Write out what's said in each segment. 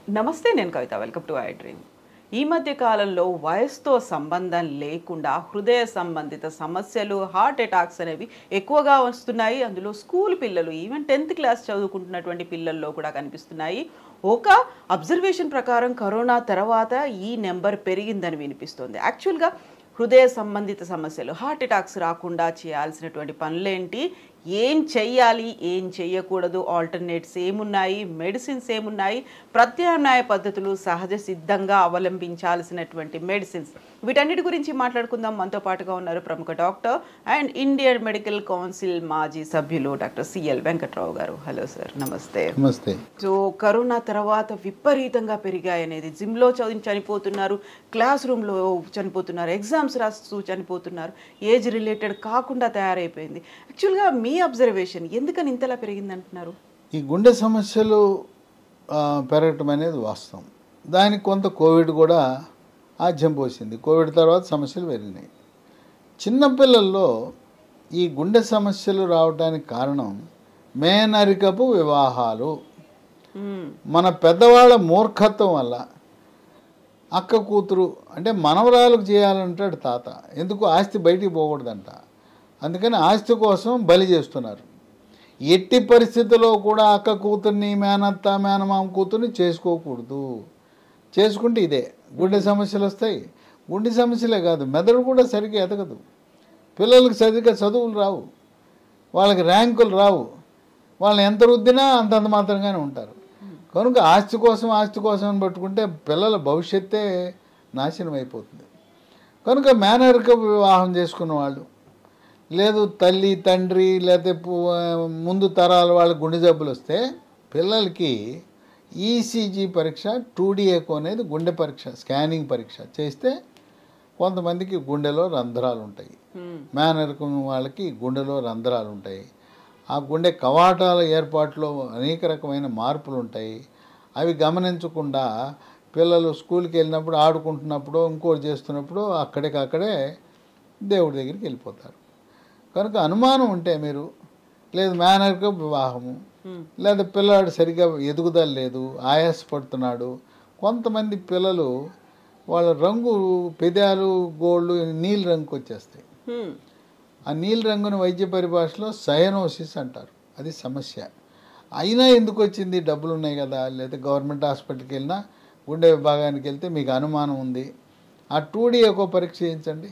నమస్తే, నేను Kavitha. Welcome to I Dream. ఈ మధ్య కాలంలో వయసుతో సంబంధం లేకుండా హృదయ సంబంధిత సమస్యలు, హార్ట్ అటాక్స్ అనేవి ఎక్కువగా వస్తున్నాయి. అందులో స్కూల్ పిల్లలు, ఈవెన్ 10th క్లాస్ చదువుకుంటున్నటువంటి పిల్లల్లో కూడా కనిపిస్తున్నాయి. ఒక అబ్జర్వేషన్ ప్రకారం కరోనా తర్వాత ఈ నెంబర్ పెరిగిందని వినిపిస్తుంది. యాక్చువల్గా హృదయ సంబంధిత సమస్యలు, హార్ట్ అటాక్స్ రాకుండా చేయాల్సినటువంటి పనులేంటి, ఏం చెయ్యాలి, ఏం చెయ్యకూడదు, ఆల్టర్నేట్స్ ఏమున్నాయి, మెడిసిన్స్ ఏమున్నాయి, ప్రత్యామ్నాయ పద్ధతులు, సహజ సిద్ధంగా అవలంబించాల్సినటువంటి మెడిసిన్స్, వీటన్నిటి గురించి మాట్లాడుకుందాం. మనతో పాటుగా ఉన్నారు ప్రముఖ doctor and Indian medical council మాజీ సభ్యులు డాక్టర్ సిఎల్ వెంకట్రావు గారు. హలో సార్, నమస్తే. నమస్తే. సో కరోనా తర్వాత విపరీతంగా పెరిగాయి అనేది, జిమ్లో చనిపోతున్నారు, క్లాస్ రూమ్లో చనిపోతున్నారు, ఎగ్జామ్స్ రాస్తూ చనిపోతున్నారు, ఏజ్ రిలేటెడ్ కాకుండా తయారైపోయింది. యాక్చువల్గా మీ అబ్జర్వేషన్ ఎందుకని ఇంతలా పెరిగింది అంటున్నారు? ఈ గుండె సమస్యలు పెరగటం అనేది వాస్తవం. దానికి కొంత కోవిడ్ కూడా ఆజ్యం పోసింది. కోవిడ్ తర్వాత సమస్యలు పెరిగినాయి. చిన్నపిల్లల్లో ఈ గుండె సమస్యలు రావడానికి కారణం మేనరికపు వివాహాలు. మన పెద్దవాళ్ళ మూర్ఖత్వం వల్ల అక్క కూతురు అంటే మనవరాలకు చేయాలంటాడు తాత. ఎందుకు? ఆస్తి బయటికి పోకూడదంట. అందుకని ఆస్తి కోసం బలి చేస్తున్నారు. ఎట్టి పరిస్థితుల్లో కూడా అక్క కూతుర్ని, మేనత్త, మేనమామ కూతుర్ని చేసుకోకూడదు. చేసుకుంటే ఇదే గుండె సమస్యలు వస్తాయి. గుండె సమస్యలే కాదు, మెదడు కూడా సరిగ్గా ఎదగదు. పిల్లలకు సరిగ్గా చదువులు రావు, వాళ్ళకి ర్యాంకులు రావు, వాళ్ళని ఎంత రుద్దినా అంతంత మాత్రంగానే ఉంటారు. కనుక ఆస్తి కోసం అని పట్టుకుంటే పిల్లల భవిష్యత్తే నాశనం అయిపోతుంది. కనుక మేనరిక వివాహం చేసుకున్న వాళ్ళు, లేదు తల్లి తండ్రి లేకపోతే ముందు తరాల వాళ్ళ గుండె జబ్బులు వస్తే పిల్లలకి ఈసీజీ పరీక్ష, 2D ఎకో అనేది గుండె పరీక్ష, స్కానింగ్ పరీక్ష చేస్తే కొంతమందికి గుండెలో రంధ్రాలు ఉంటాయి. మేనరికం వాళ్ళకి గుండెలో రంధ్రాలు ఉంటాయి. ఆ గుండె కవాటాల ఏర్పాటులో అనేక రకమైన మార్పులు ఉంటాయి. అవి గమనించకుండా పిల్లలు స్కూల్కి వెళ్ళినప్పుడు, ఆడుకుంటున్నప్పుడు, ఇంకోటి చేస్తున్నప్పుడు అక్కడికక్కడే దేవుడి దగ్గరికి వెళ్ళిపోతారు. కనుక అనుమానం ఉంటే మీరు, లేదు మేనరిక వివాహము, లేదా పిల్లాడు సరిగ్గా ఎదుగుదల లేదు, ఆయాసపడుతున్నాడు. కొంతమంది పిల్లలు వాళ్ళ రంగు పెదాలు గోళ్ళు నీలి రంగుకి వచ్చేస్తాయి. ఆ నీలి రంగును వైద్య పరిభాషలో సయనోసిస్ అంటారు. అది సమస్య. అయినా ఎందుకు వచ్చింది? డబ్బులు ఉన్నాయి కదా, లేదా గవర్నమెంట్ హాస్పిటల్కి వెళ్ళినా గుండె విభాగానికి వెళ్తే మీకు అనుమానం ఉంది, ఆ 2D ఎకో పరీక్ష చేయించండి.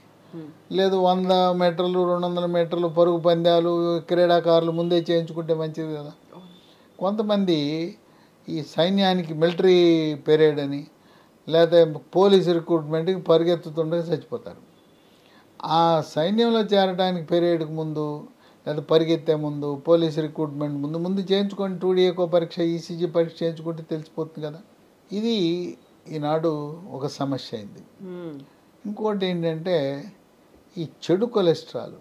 లేదు 100 మీటర్లు 200 మీటర్లు పరుగు పందాలు క్రీడాకారులు ముందే చేయించుకుంటే మంచిది కదా. కొంతమంది ఈ సైన్యానికి మిలిటరీ పీరియడ్ అని లేదా పోలీస్ రిక్రూట్మెంట్కి పరిగెత్తుతుండగా చచ్చిపోతారు. ఆ సైన్యంలో చేరడానికి పీరియడ్కి ముందు లేదా పరిగెత్తే ముందు, పోలీస్ రిక్రూట్మెంట్ ముందు చేయించుకొని 2D ఎకో పరీక్ష, ఈసీజీ పరీక్ష చేయించుకుంటే తెలిసిపోతుంది కదా. ఇది ఈనాడు ఒక సమస్య అయింది. ఇంకోటి ఏంటంటే ఈ చెడు కొలెస్ట్రాల్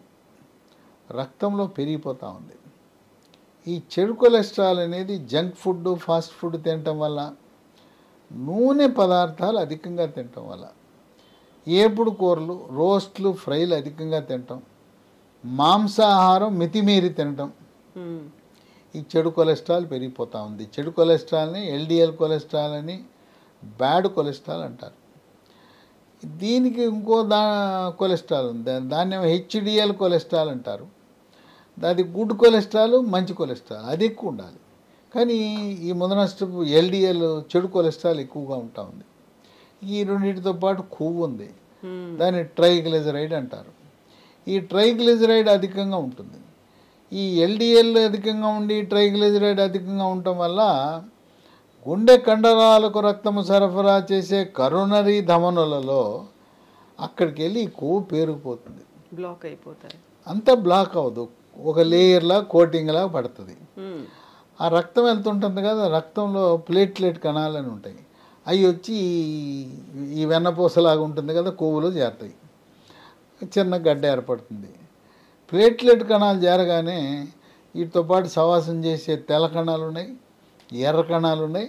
రక్తంలో పెరిగిపోతూ ఉంది. ఈ చెడు కొలెస్ట్రాల్ అనేది జంక్ ఫుడ్, ఫాస్ట్ ఫుడ్ తినటం వల్ల, నూనె పదార్థాలు అధికంగా తినటం వల్ల, ఏపుడు కూరలు, రోస్ట్లు, ఫ్రైలు అధికంగా తినటం, మాంసాహారం మితిమీరి తినటం, ఈ చెడు కొలెస్ట్రాల్ పెరిగిపోతూ ఉంది. చెడు కొలెస్ట్రాల్ని ఎల్డిఎల్ కొలెస్ట్రాల్ అని, బ్యాడ్ కొలెస్ట్రాల్ అంటారు. దీనికి ఇంకో కొలెస్ట్రాల్ ఉంది, దాన్ని హెచ్డిఎల్ కొలెస్ట్రాల్ అంటారు. అది గుడ్ కొలెస్ట్రాల్, మంచి కొలెస్ట్రాల్, అది ఎక్కువ ఉండాలి. కానీ ఈ మొదనష్టపు ఎల్డిఎల్ చెడు కొలెస్ట్రాల్ ఎక్కువగా ఉంటా ఉంది. ఈ రెండింటితో పాటు కొవ్వు ఉంది, దాన్ని ట్రైగ్లిజరైడ్ అంటారు. ఈ ట్రైగ్లిజరైడ్ అధికంగా ఉంటుంది. ఈ ఎల్డిఎల్ అధికంగా ఉండి ట్రైగ్లిజరైడ్ అధికంగా ఉండటం వల్ల గుండె కండరాలకు రక్తము సరఫరా చేసే కరోనరీ ధమనులలో అక్కడికి వెళ్ళి ఈ కొవ్వు పేరుకుపోతుంది, బ్లాక్ అయిపోతాయి. అంతా బ్లాక్ అవ్వదు, ఒక లేయర్లా కోటింగ్లా పడుతుంది. ఆ రక్తం వెళ్తుంటుంది కదా, రక్తంలో ప్లేట్లెట్ కణాలని ఉంటాయి, అవి వచ్చి ఈ వెన్నపూసలాగా ఉంటుంది కదా, కొవ్వులో చేరుతాయి, చిన్న గడ్డ ఏర్పడుతుంది. ప్లేట్లెట్ కణాలు చేరగానే వీటితో పాటు సవాసం చేసే తెల్ల కణాలు ఉన్నాయి, ఎర్ర కణాలు ఉన్నాయి.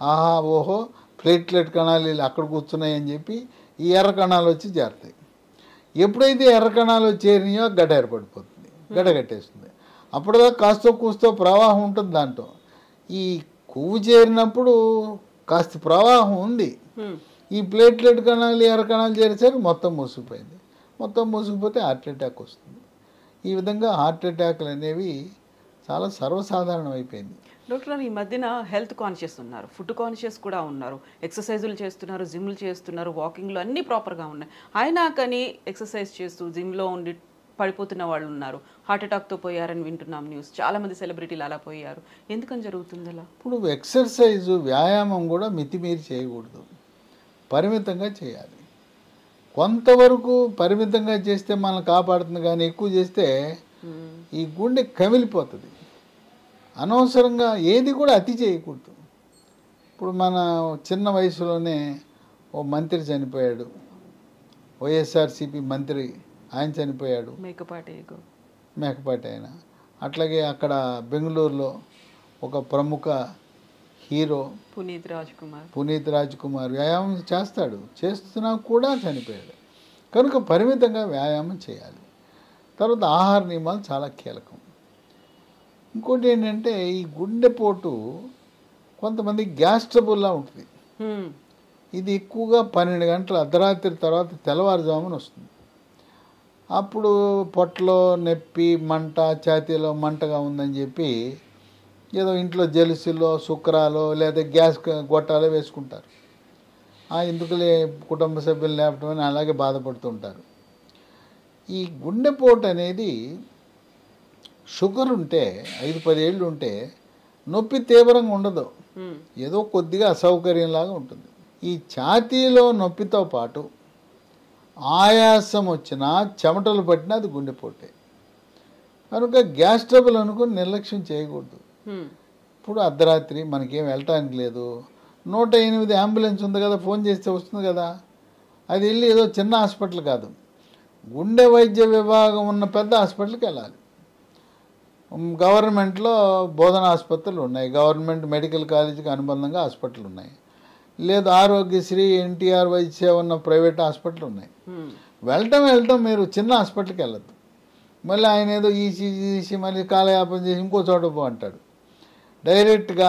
ఆహా ఓహో ప్లేట్లెట్ కణాలు వీళ్ళు అక్కడ కూర్చున్నాయి అని చెప్పి ఈ ఎర్ర కణాలు వచ్చి చేరుతాయి. ఎప్పుడైతే ఎర్ర కణాలు చేరినాయో గడ్డ ఏర్పడిపోతుంది, గడ్డ కట్టేస్తుంది. అప్పటిదాకా కాస్తో కూస్తో ప్రవాహం ఉంటుంది దాంట్లో. ఈ కొవ్వు చేరినప్పుడు కాస్త ప్రవాహం ఉంది, ఈ ప్లేట్లెట్ కణాలు ఎర్ర కణాలు చేరేసరికి మొత్తం మూసుకుపోయింది. మొత్తం మూసుకుపోతే హార్ట్ అటాక్ వస్తుంది. ఈ విధంగా హార్ట్ అటాక్లు అనేవి చాలా సర్వసాధారణం అయిపోయింది. డాక్టర్ గారు, ఈ మధ్యన హెల్త్ కాన్షియస్ ఉన్నారు, ఫుడ్ కాన్షియస్ కూడా ఉన్నారు, ఎక్సర్సైజులు చేస్తున్నారు, జిమ్లు చేస్తున్నారు, వాకింగ్లు అన్నీ ప్రాపర్గా ఉన్నాయి. అయినా కానీ ఎక్సర్సైజ్ చేస్తూ జిమ్లో ఉండి పడిపోతున్న వాళ్ళు ఉన్నారు. హార్ట్ అటాక్తో పోయారని వింటున్నాం న్యూస్. చాలామంది సెలబ్రిటీలు అలా పోయారు. ఎందుకని జరుగుతుంది అలా? ఇప్పుడు ఎక్సర్సైజు వ్యాయామం కూడా మితిమీరి చేయకూడదు, పరిమితంగా చేయాలి. కొంతవరకు పరిమితంగా చేస్తే మనల్ని కాపాడుతుంది, కానీ ఎక్కువ చేస్తే ఈ గుండె కమిలిపోతుంది. అనవసరంగా ఏది కూడా అతి చేయకూడదు. ఇప్పుడు మన చిన్న వయసులోనే ఓ మంత్రి చనిపోయాడు, వైఎస్ఆర్సీపీ మంత్రి, ఆయన చనిపోయాడు, మేకపాటి ఆయన. అట్లాగే అక్కడ బెంగళూరులో ఒక ప్రముఖ హీరో పునీత్ రాజ్ కుమార్ వ్యాయామం చేస్తున్నా కూడా చనిపోయాడు. కనుక పరిమితంగా వ్యాయామం చేయాలి. తర్వాత ఆహార నియమాలు చాలా కీలకం. ఇంకోటి ఏంటంటే ఈ గుండెపోటు కొంతమంది గ్యాస్ ట్రబుల్లా ఉంటుంది. ఇది ఎక్కువగా 12 గంటల అర్ధరాత్రి తర్వాత తెల్లవారుజామున వస్తుంది. అప్పుడు పొట్టలో నొప్పి, మంట, ఛాతీలో మంటగా ఉందని చెప్పి ఏదో ఇంట్లో జలుసులో శుక్రాలో లేదా గ్యాస్ గొట్టాలో వేసుకుంటారు. ఎందుకులే కుటుంబ సభ్యులు లేపటం అని అలాగే బాధపడుతుంటారు. ఈ గుండెపోటు అనేది షుగర్ ఉంటే 5-10 ఏళ్ళు ఉంటే నొప్పి తీవ్రంగా ఉండదు, ఏదో కొద్దిగా అసౌకర్యంలాగా ఉంటుంది. ఈ ఛాతీలో నొప్పితో పాటు ఆయాసం వచ్చినా, చెమటలు పట్టినా అది గుండెపోటే. కనుక గ్యాస్ ట్రబుల్ అనుకుని నిర్లక్ష్యం చేయకూడదు. ఇప్పుడు అర్ధరాత్రి మనకేం వెళ్ళటానికి లేదు, 108 అంబులెన్స్ ఉంది కదా, ఫోన్ చేస్తే వస్తుంది కదా, అది వెళ్ళి ఏదో చిన్న హాస్పిటల్ కాదు, గుండె వైద్య విభాగం ఉన్న పెద్ద హాస్పిటల్కి వెళ్ళాలి. గవర్నమెంట్లో బోధన ఆసుపత్రులు ఉన్నాయి, గవర్నమెంట్ మెడికల్ కాలేజీకి అనుబంధంగా హాస్పిటల్ ఉన్నాయి, లేదు ఆరోగ్యశ్రీ, ఎన్టీఆర్ వైద్య సేవ ఉన్న ప్రైవేట్ హాస్పిటల్ ఉన్నాయి. వెళ్ళటం మీరు చిన్న హాస్పిటల్కి వెళ్ళద్దు. మళ్ళీ ఆయన ఏదో ఈసీ మళ్ళీ కాలయాపన చేసి ఇంకో చోట పో అంటాడు. డైరెక్ట్గా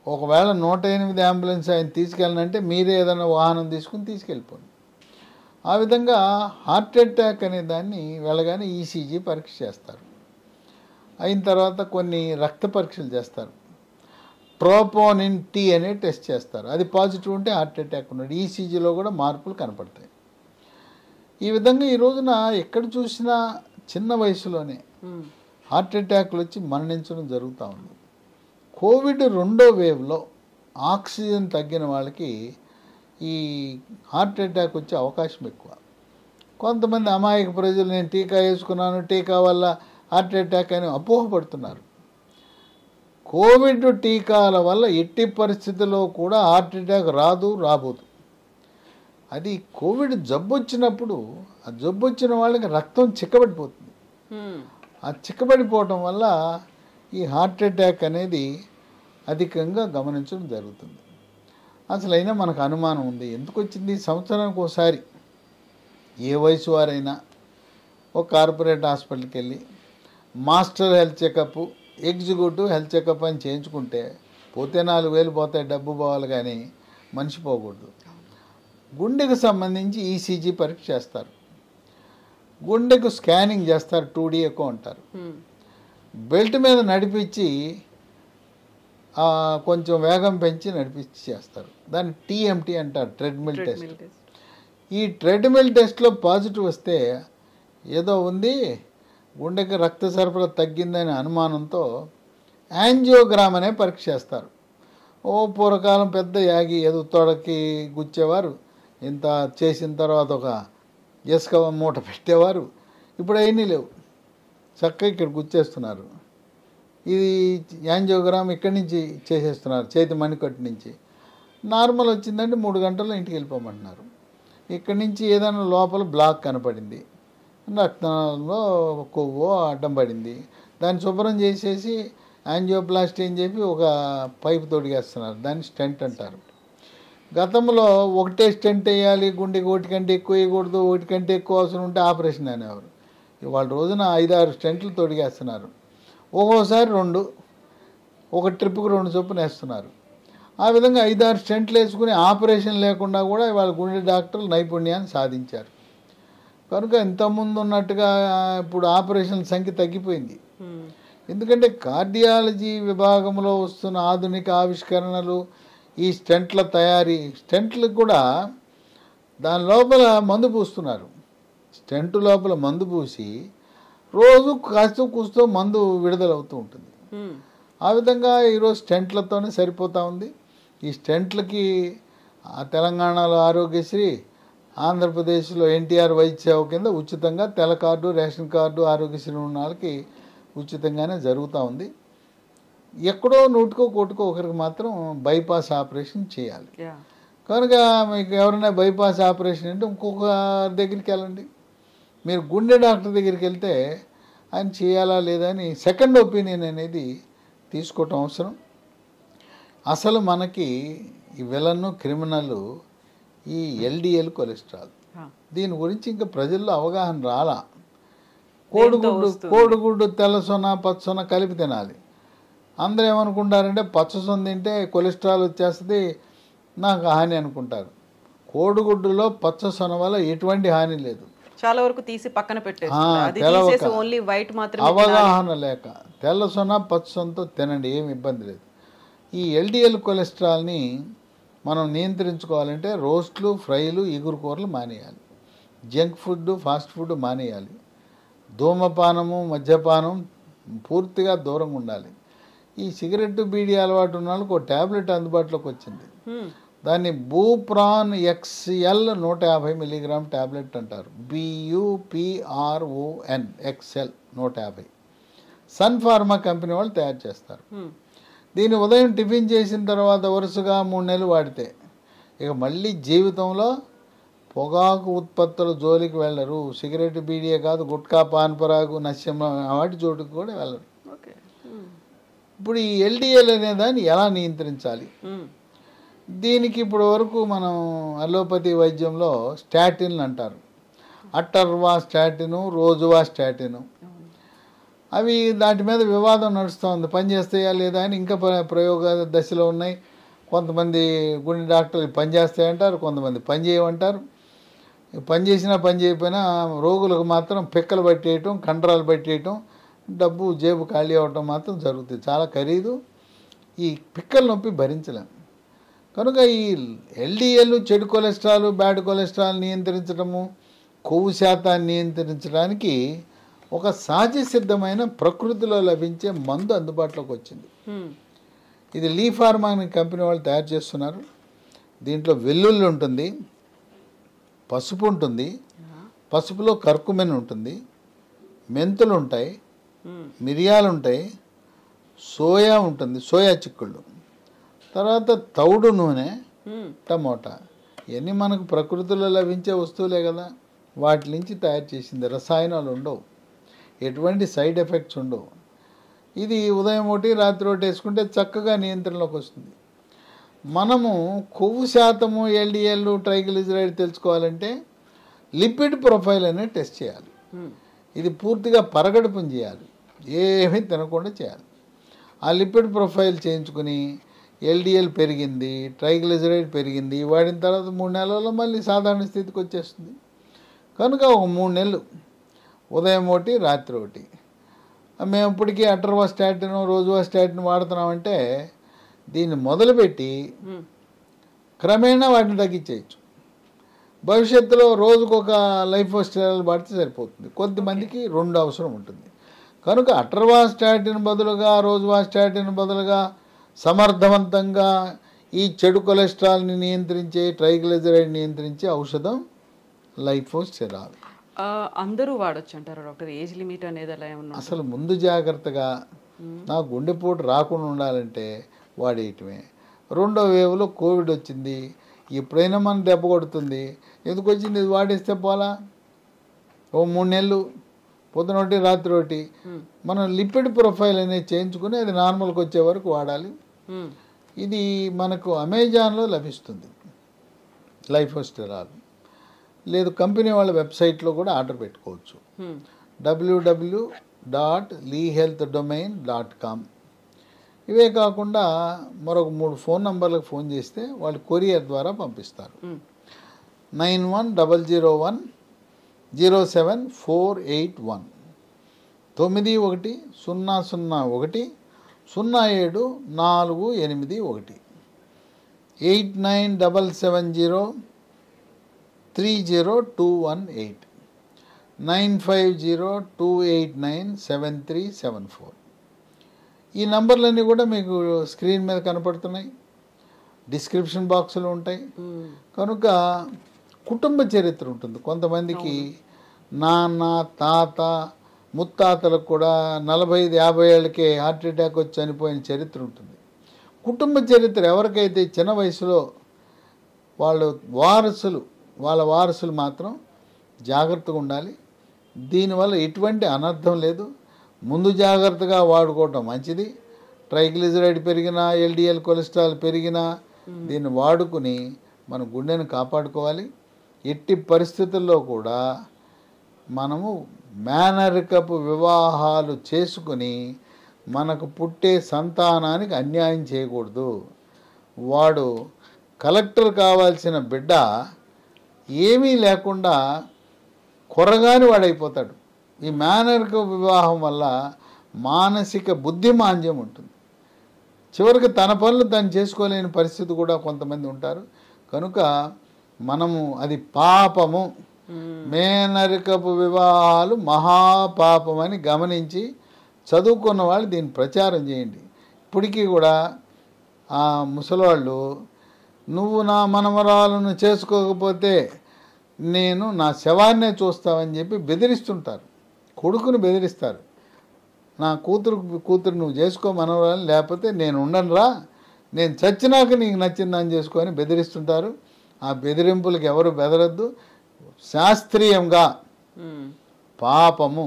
ఒకవేళ 108 అంబులెన్స్ ఆయన తీసుకెళ్ళనంటే మీరే ఏదైనా వాహనం తీసుకుని తీసుకెళ్ళిపోండి. ఆ విధంగా హార్ట్ అటాక్ అనే దాన్ని వెళ్ళగానే ఈసీజీ పరీక్ష చేస్తారు. అయిన తర్వాత కొన్ని రక్త పరీక్షలు చేస్తారు, ట్రోపోనిన్ టీ అనే టెస్ట్ చేస్తారు. అది పాజిటివ్ ఉంటే హార్ట్ అటాక్ ఉన్నాడు. ఈసీజీలో కూడా మార్పులు కనపడతాయి. ఈ విధంగా ఈ రోజున ఎక్కడ చూసినా చిన్న వయసులోనే హార్ట్ అటాక్లు వచ్చి మరణించడం జరుగుతూ ఉంది. కోవిడ్ 2వ వేవ్లో ఆక్సిజన్ తగ్గిన వాళ్ళకి ఈ హార్ట్ అటాక్ వచ్చే అవకాశం ఎక్కువ. కొంతమంది అమాయక ప్రజలు నేను టీకా వేసుకున్నాను, టీకా వల్ల హార్ట్ అటాక్ అని అపోహపడుతున్నారు. కోవిడ్ టీకాల వల్ల ఎట్టి పరిస్థితుల్లో కూడా హార్ట్ అటాక్ రాబోదు. అది కోవిడ్ జబ్బు వచ్చినప్పుడు ఆ జబ్బు వచ్చిన వాళ్ళకి రక్తం చిక్కబడిపోతుంది. ఆ చిక్కబడిపోవటం వల్ల ఈ హార్ట్ అటాక్ అనేది అధికంగా గమనించడం జరుగుతుంది. అసలైనా మనకు అనుమానం ఉంది, ఎందుకు వచ్చింది? సంవత్సరానికి ఒకసారి ఏ వయసు వారైనా ఒక కార్పొరేట్ హాస్పిటల్కి వెళ్ళి master health checkup, executive health checkup అని చేయించుకుంటే పోతే 4,000 పోతాయి, డబ్బు పోవాలి, కానీ మనిషి పోకూడదు. గుండెకు సంబంధించి ఈసీజీ పరీక్ష చేస్తారు, గుండెకు స్కానింగ్ చేస్తారు, 2D ఎకో అంటారు. బెల్ట్ మీద నడిపించి కొంచెం వేగం పెంచి నడిపించి చేస్తారు. దాన్ని టీఎంటీ అంటారు, ట్రెడ్మిల్ టెస్ట్. ఈ ట్రెడ్మిల్ టెస్ట్లో పాజిటివ్ వస్తే ఏదో ఉంది, గుండెకి రక్త సరఫరా తగ్గిందనే అనుమానంతో యాంజియోగ్రామ్ అనే పరీక్ష చేస్తారు. పూర్వకాలం పెద్ద యాగి ఏదో తొడకి గుచ్చేవారు, ఇంత చేసిన తర్వాత ఒక ఇసుక మూట పెట్టేవారు. ఇప్పుడు అవన్నీ లేవు, చక్కగా ఇక్కడ గుచ్చేస్తున్నారు. ఇది యాంజియోగ్రామ్ ఇక్కడి నుంచి చేసేస్తున్నారు, చేతి మణికట్టు నుంచి. నార్మల్ వచ్చిందంటే 3 గంటల్లో ఇంటికి వెళ్ళిపోమంటున్నారు. ఇక్కడి నుంచి ఏదైనా లోపల బ్లాక్ కనపడింది, రక్తంలో కొవ్వు అడ్డం పడింది, దాన్ని శుభ్రం చేసేసి యాంజియోప్లాస్టీ అని చెప్పి ఒక పైపు తొడిగేస్తున్నారు, దాన్ని స్టెంట్ అంటారు. గతంలో ఒకటే స్టెంట్ వేయాలి, గుండెకి 1 కంటే ఎక్కువ వేయకూడదు, 1 కంటే ఎక్కువ అవసరం ఉంటే ఆపరేషన్ అనేవారు. ఇవాళ రోజున 5-6 స్టెంట్లు తొడిగేస్తున్నారు. ఒక్కోసారి 2, ఒక ట్రిప్కి 2 చొప్పున వేస్తున్నారు. ఆ విధంగా 5-6 స్టెంట్లు వేసుకుని ఆపరేషన్ లేకుండా కూడా వాళ్ళ గుండె డాక్టర్లు నైపుణ్యాన్ని సాధించారు. కనుక ఇంతకుముందు ఉన్నట్టుగా ఇప్పుడు ఆపరేషన్ల సంఖ్య తగ్గిపోయింది. ఎందుకంటే కార్డియాలజీ విభాగంలో వస్తున్న ఆధునిక ఆవిష్కరణలు, ఈ స్టెంట్ల తయారీ, స్టెంట్లకు కూడా దాని లోపల మందు పూస్తున్నారు. స్టెంట్ లోపల మందు పూసి రోజు కాస్త కూస్తూ మందు విడుదలవుతూ ఉంటుంది. ఆ విధంగా ఈరోజు స్టెంట్లతోనే సరిపోతూ ఉంది. ఈ స్టెంట్లకి తెలంగాణలో ఆరోగ్యశ్రీ, ఆంధ్రప్రదేశ్లో ఎన్టీఆర్ వైద్య సేవ కింద ఉచితంగా తెల్ల కార్డు, రేషన్ కార్డు, ఆరోగ్యశ్రీ ఉన్న వాళ్ళకి ఉచితంగానే జరుగుతూ ఉంది. ఎక్కడో నూటికో కోటికో ఒకరికి మాత్రం బైపాస్ ఆపరేషన్ చేయాలి. కనుక మీకు ఎవరైనా బైపాస్ ఆపరేషన్ అంటే ఇంకొక దగ్గరికి వెళ్ళండి. మీరు గుండె డాక్టర్ దగ్గరికి వెళ్తే ఆయన చేయాలా లేదా అని సెకండ్ ఒపీనియన్ అనేది తీసుకోవటం అవసరం. అసలు మనకి ఈ విలన్, క్రిమినల్ ఈ LDL కొలెస్ట్రాల్. దీని గురించి ఇంకా ప్రజల్లో అవగాహన రాలా. కోడిగుడ్డు తెల్లసొన పచ్చసొన కలిపి తినాలి. అందరూ ఏమనుకుంటారంటే పచ్చసొన తింటే కొలెస్ట్రాల్ వచ్చేస్తుంది, నాకు హాని అనుకుంటారు. కోడిగుడ్డులో పచ్చసొన వల్ల ఎటువంటి హాని లేదు. చాలా వరకు తీసి పక్కన అవగాహన లేక తెల్లసొన పచ్చసొనతో తినండి, ఏమి ఇబ్బంది లేదు. ఈ LDL కొలెస్ట్రాల్ని మనం నియంత్రించుకోవాలంటే రోస్ట్లు, ఫ్రైలు, ఇగురు కూరలు మానేయాలి. జంక్ ఫుడ్, ఫాస్ట్ ఫుడ్ మానేయాలి. ధూమపానము, మద్యపానం పూర్తిగా దూరంగా ఉండాలి. ఈ సిగరెట్, బీడీ అలవాటు ఉన్న వాళ్ళకి ఒక ట్యాబ్లెట్ అందుబాటులోకి వచ్చింది. దాన్ని బూప్రాన్ XL 150 mg ట్యాబ్లెట్ అంటారు. BUPRON XL 150. Sun Pharma company వాళ్ళు తయారు చేస్తారు. దీన్ని ఉదయం టిఫిన్ చేసిన తర్వాత వరుసగా 3 నెలలు వాడితే ఇక మళ్ళీ జీవితంలో పొగాకు ఉత్పత్తుల జోలికి వెళ్ళరు. సిగరెట్, బీడీయే కాదు, గుట్కా, పాన్పరాగు, నశ్యం వాటి చోటుకు కూడా వెళ్ళరు. ఇప్పుడు ఈ LDL అనే దాన్ని ఎలా నియంత్రించాలి? దీనికి ఇప్పుడు వరకు మనం అలోపతి వైద్యంలో స్టాటిన్లు అంటారు. అటర్వా స్టాటిను, రోజువా స్టాటిను, అవి దాటి మీద వివాదం నడుస్తూ ఉంది. పనిచేస్తాయా లేదా అని ఇంకా ప్రయోగ దశలో ఉన్నాయి. కొంతమంది గుండె డాక్టర్లు పనిచేస్తాయంటారు, కొంతమంది పని చేయమంటారు. పని చేసినా పని చేయకపోయినా రోగులకు మాత్రం పిక్కలు పట్టేయటం, కండరాలు పట్టేయటం, డబ్బు జేబు ఖాళీ అవ్వటం మాత్రం జరుగుతుంది. చాలా ఖరీదు. ఈ పిక్కల నొప్పి భరించలేం. కనుక ఈ LDL, చెడు కొలెస్ట్రాల్, బ్యాడ్ కొలెస్ట్రాల్ నియంత్రించడము, కొవ్వు శాతాన్ని నియంత్రించడానికి ఒక సహజ సిద్ధమైన ప్రకృతిలో లభించే మందు అందుబాటులోకి వచ్చింది. ఇది లీ ఫార్మా అనే కంపెనీ వాళ్ళు తయారు చేస్తున్నారు. దీంట్లో వెల్లుల్లి ఉంటుంది, పసుపు ఉంటుంది, పసుపులో కర్కుమెన్ ఉంటుంది, మెంతులు ఉంటాయి, మిరియాలు ఉంటాయి, సోయా ఉంటుంది, సోయా చిక్కుళ్ళు, తర్వాత తౌడు నూనె, టమోటా. ఇవన్నీ మనకు ప్రకృతిలో లభించే వస్తువులే కదా. వాటి నుంచి తయారు చేసింది. రసాయనాలు ఉండవు, ఎటువంటి సైడ్ ఎఫెక్ట్స్ ఉండవు. ఇది ఉదయం ఒకటి రాత్రి ఒకటి వేసుకుంటే చక్కగా నియంత్రణలోకి వస్తుంది. మనము కొవ్వు శాతము, LDL, ట్రైగ్లిజరైడ్ తెలుసుకోవాలంటే లిపిడ్ ప్రొఫైల్ అనేది టెస్ట్ చేయాలి. ఇది పూర్తిగా పరగడుపుని చేయాలి, ఏమీ తినకుండా చేయాలి. ఆ లిపిడ్ ప్రొఫైల్ చేయించుకుని LDL పెరిగింది, ట్రైగ్లిజరైడ్ పెరిగింది, వాడిన తర్వాత 3 నెలల్లో మళ్ళీ సాధారణ స్థితికి వచ్చేస్తుంది. కనుక ఒక 3 నెలలు ఉదయం ఒకటి రాత్రి ఒకటి. మేము ఇప్పటికీ అటర్వా స్టాటిన్, రోజువా స్టాటిన్ వాడుతున్నామంటే దీన్ని మొదలుపెట్టి క్రమేణా వాటిని తగ్గించేయచ్చు. భవిష్యత్తులో రోజుకొక లైఫ్ స్టైల్ వాడితే సరిపోతుంది. కొద్దిమందికి 2 అవసరం ఉంటుంది. కనుక అటర్వా స్టాటిన్ బదులుగా, రోజువా స్టాటిన్ బదులుగా సమర్థవంతంగా ఈ చెడు కొలెస్ట్రాల్ని నియంత్రించే, ట్రైగ్లిజరైడ్ నియంత్రించే ఔషధం లైఫోస్టెరాల్. అందరూ వాడచ్చు అంటారు డాక్టర్? ఏజ్ లిమిట్ అనేది అలా ఏమన్నా? అసలు ముందు జాగ్రత్తగా నాకు గుండెపోటు రాకుండా ఉండాలంటే వాడేయటమే. 2వ వేవ్లో కోవిడ్ వచ్చింది, ఎప్పుడైనా మనం దెబ్బ కొడుతుంది, ఎందుకు వచ్చింది, ఇది వాడేస్తే పోలా. ఓ 3 నెలలు పొద్దున ఒకటి రాత్రి ఒకటి మనం లిపిడ్ ప్రొఫైల్ అనేది చేయించుకుని అది నార్మల్కి వచ్చే వరకు వాడాలి. ఇది మనకు అమెజాన్లో లభిస్తుంది లైఫోస్టెరాల్. లేదు కంపెనీ వాళ్ళ వెబ్సైట్లో కూడా ఆర్డర్ పెట్టుకోవచ్చు. www.leehealthdomain.com. ఇవే కాకుండా మరొక 3 ఫోన్ నంబర్లకు ఫోన్ చేస్తే వాళ్ళు కొరియర్ ద్వారా పంపిస్తారు. 9100107481 9100100748 8977030218 9502897374. ఈ నంబర్లన్నీ కూడా మీకు స్క్రీన్ మీద కనపడుతున్నాయి, డిస్క్రిప్షన్ బాక్స్లో ఉంటాయి. కనుక కుటుంబ చరిత్ర ఉంటుంది. కొంతమందికి నాన్న, తాత, ముత్తాతలకు కూడా 45-50 ఏళ్ళకే హార్ట్ అటాక్ వచ్చి చనిపోయిన చరిత్ర ఉంటుంది. కుటుంబ చరిత్ర ఎవరికైతే చిన్న వయసులో వాళ్ళ వారసులు మాత్రం జాగ్రత్తగా ఉండాలి. దీనివల్ల ఎటువంటి అనర్థం లేదు. ముందు జాగ్రత్తగా వాడుకోవటం మంచిది. ట్రైగ్లిజరైడ్ పెరిగినా, ఎల్డిఎల్ కొలెస్ట్రాల్ పెరిగినా దీన్ని వాడుకుని మన గుండెను కాపాడుకోవాలి. ఎట్టి పరిస్థితుల్లో కూడా మనము మేనరికపు వివాహాలు చేసుకుని మనకు పుట్టే సంతానానికి అన్యాయం చేయకూడదు. వాడు కలెక్టర్ కావాల్సిన బిడ్డ ఏమీ లేకుండా కొరగాని వాడైపోతాడు. ఈ మేనరిక వివాహం వల్ల మానసిక బుద్ధిమాంద్యం ఉంటుంది. చివరికి తన పనులు తను చేసుకోలేని పరిస్థితి కూడా కొంతమంది ఉంటారు. కనుక మనము అది పాపము, మేనరికపు వివాహాలు మహాపాపమని గమనించి చదువుకున్న వాళ్ళు దీన్ని ప్రచారం చేయండి. ఇప్పటికీ కూడా ఆ ముసలివాళ్ళు నువ్వు నా మనమరాలను చేసుకోకపోతే నేను నా శవాన్నే చూస్తావని చెప్పి బెదిరిస్తుంటారు. కొడుకుని బెదిరిస్తారు. నా కూతురు నువ్వు చేసుకో మనవరాలు, లేకపోతే నేను ఉండనురా, నేను చచ్చినాక నీకు నచ్చిందని చేసుకొని బెదిరిస్తుంటారు. ఆ బెదిరింపులకు ఎవరు బెదరద్దు. శాస్త్రీయంగా పాపము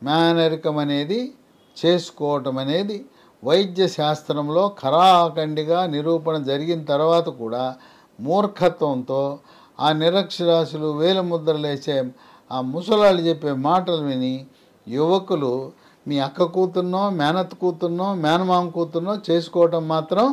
మేనరికం అనేది చేసుకోవటం అనేది వైద్య శాస్త్రంలో ఖరాఖండిగా నిరూపణ జరిగిన తర్వాత కూడా మూర్ఖత్వంతో ఆ నిరక్షరాస్యులు వేలముద్రలు వేసే ఆ ముసలాళ్ళు చెప్పే మాటలు విని యువకులు మీ అక్క కూతుర్నో, మేనత్ కూతుర్నో, మేనమామ కూతుర్నో చేసుకోవటం మాత్రం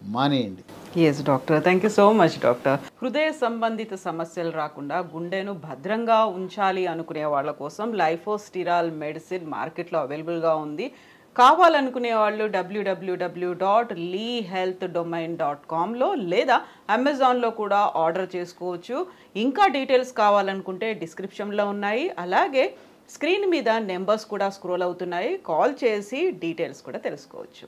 మానేయండి. Yes doctor, thank you so much doctor. హృదయ సంబంధిత సమస్యలు రాకుండా గుండెను భద్రంగా ఉంచాలి అనుకునే వాళ్ళ కోసం లైఫోస్టిరాల్ మెడిసిన్ మార్కెట్లో అవైలబుల్గా ఉంది. కావాలనుకునే వాళ్ళు www.leehealthdomain.comలో లేదా అమెజాన్లో కూడా ఆర్డర్ చేసుకోవచ్చు. ఇంకా డీటెయిల్స్ కావాలనుకుంటే డిస్క్రిప్షన్లో ఉన్నాయి. అలాగే స్క్రీన్ మీద నెంబర్స్ కూడా స్క్రోల్ అవుతున్నాయి. కాల్ చేసి డీటెయిల్స్ కూడా తెలుసుకోవచ్చు.